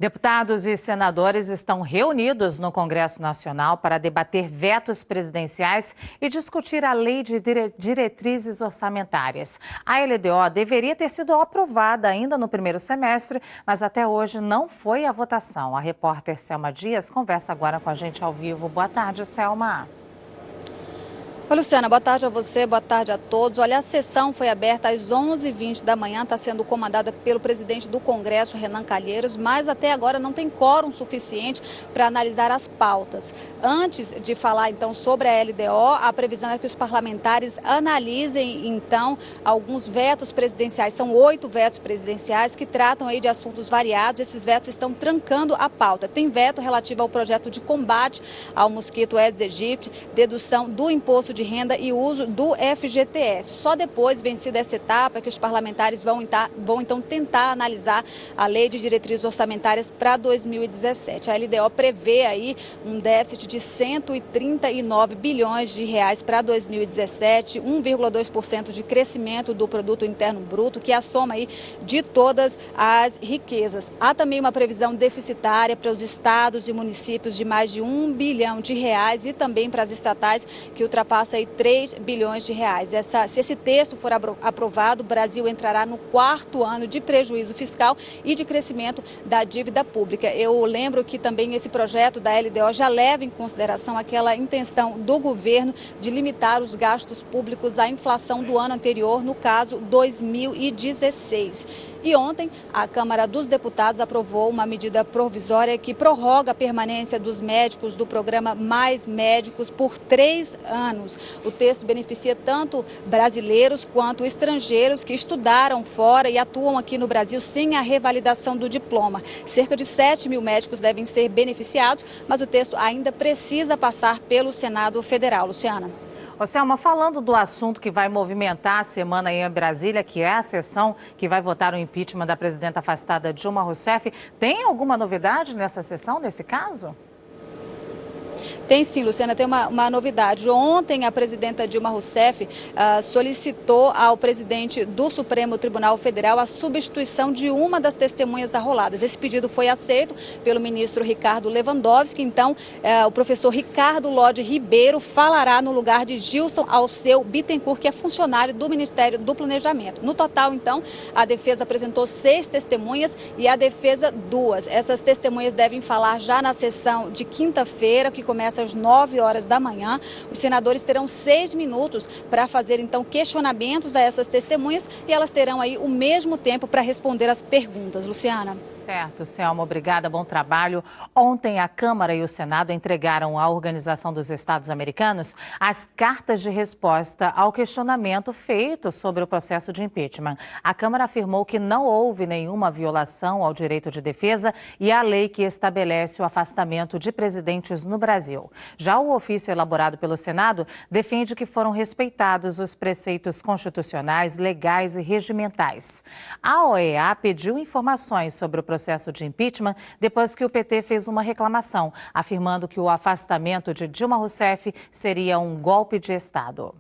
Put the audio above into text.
Deputados e senadores estão reunidos no Congresso Nacional para debater vetos presidenciais e discutir a lei de diretrizes orçamentárias. A LDO deveria ter sido aprovada ainda no primeiro semestre, mas até hoje não foi à votação. A repórter Selma Dias conversa agora com a gente ao vivo. Boa tarde, Selma. Oi, Luciana, boa tarde a você, boa tarde a todos. Olha, a sessão foi aberta às 11h20 da manhã, está sendo comandada pelo presidente do Congresso, Renan Calheiros, mas até agora não tem quórum suficiente para analisar as pautas. Antes de falar, então, sobre a LDO, a previsão é que os parlamentares analisem, então, alguns vetos presidenciais. São 8 vetos presidenciais que tratam aí de assuntos variados. Esses vetos estão trancando a pauta. Tem veto relativo ao projeto de combate ao mosquito Aedes aegypti, dedução do imposto de renda e uso do FGTS. Só depois, vencida essa etapa, que os parlamentares vão então tentar analisar a lei de diretrizes orçamentárias para 2017. A LDO prevê aí um déficit de 139 bilhões de reais para 2017, 1,2% de crescimento do produto interno bruto, que é a soma aí de todas as riquezas. Há também uma previsão deficitária para os estados e municípios de mais de 1 bilhão de reais e também para as estatais, que ultrapassa aí 3 bilhões de reais. Se esse texto for aprovado, o Brasil entrará no 4º ano de prejuízo fiscal e de crescimento da dívida pública. Eu lembro que também esse projeto da LDO já leva em consideração aquela intenção do governo de limitar os gastos públicos à inflação do ano anterior, no caso 2016. E ontem, a Câmara dos Deputados aprovou uma medida provisória que prorroga a permanência dos médicos do programa Mais Médicos por 3 anos. O texto beneficia tanto brasileiros quanto estrangeiros que estudaram fora e atuam aqui no Brasil sem a revalidação do diploma. Cerca de 7 mil médicos devem ser beneficiados, mas o texto ainda precisa passar pelo Senado Federal. Luciana. Ô, Selma, falando do assunto que vai movimentar a semana aí em Brasília, que é a sessão que vai votar o impeachment da presidenta afastada Dilma Rousseff, tem alguma novidade nessa sessão, nesse caso? Tem sim, Luciana, tem uma novidade. Ontem, a presidenta Dilma Rousseff solicitou ao presidente do Supremo Tribunal Federal a substituição de uma das testemunhas arroladas. Esse pedido foi aceito pelo ministro Ricardo Lewandowski. Então, o professor Ricardo Lode Ribeiro falará no lugar de Gilson Alceu Bittencourt, que é funcionário do Ministério do Planejamento. No total, então, a defesa apresentou 6 testemunhas e a defesa 2. Essas testemunhas devem falar já na sessão de quinta-feira, que começa às 9 horas da manhã. Os senadores terão 6 minutos para fazer, então, questionamentos a essas testemunhas e elas terão aí o mesmo tempo para responder as perguntas. Luciana. Certo, Selma, obrigada, bom trabalho. Ontem, a Câmara e o Senado entregaram à Organização dos Estados Americanos as cartas de resposta ao questionamento feito sobre o processo de impeachment. A Câmara afirmou que não houve nenhuma violação ao direito de defesa e à lei que estabelece o afastamento de presidentes no Brasil. Já o ofício elaborado pelo Senado defende que foram respeitados os preceitos constitucionais, legais e regimentais. A OEA pediu informações sobre o processo de impeachment depois que o PT fez uma reclamação, afirmando que o afastamento de Dilma Rousseff seria um golpe de Estado.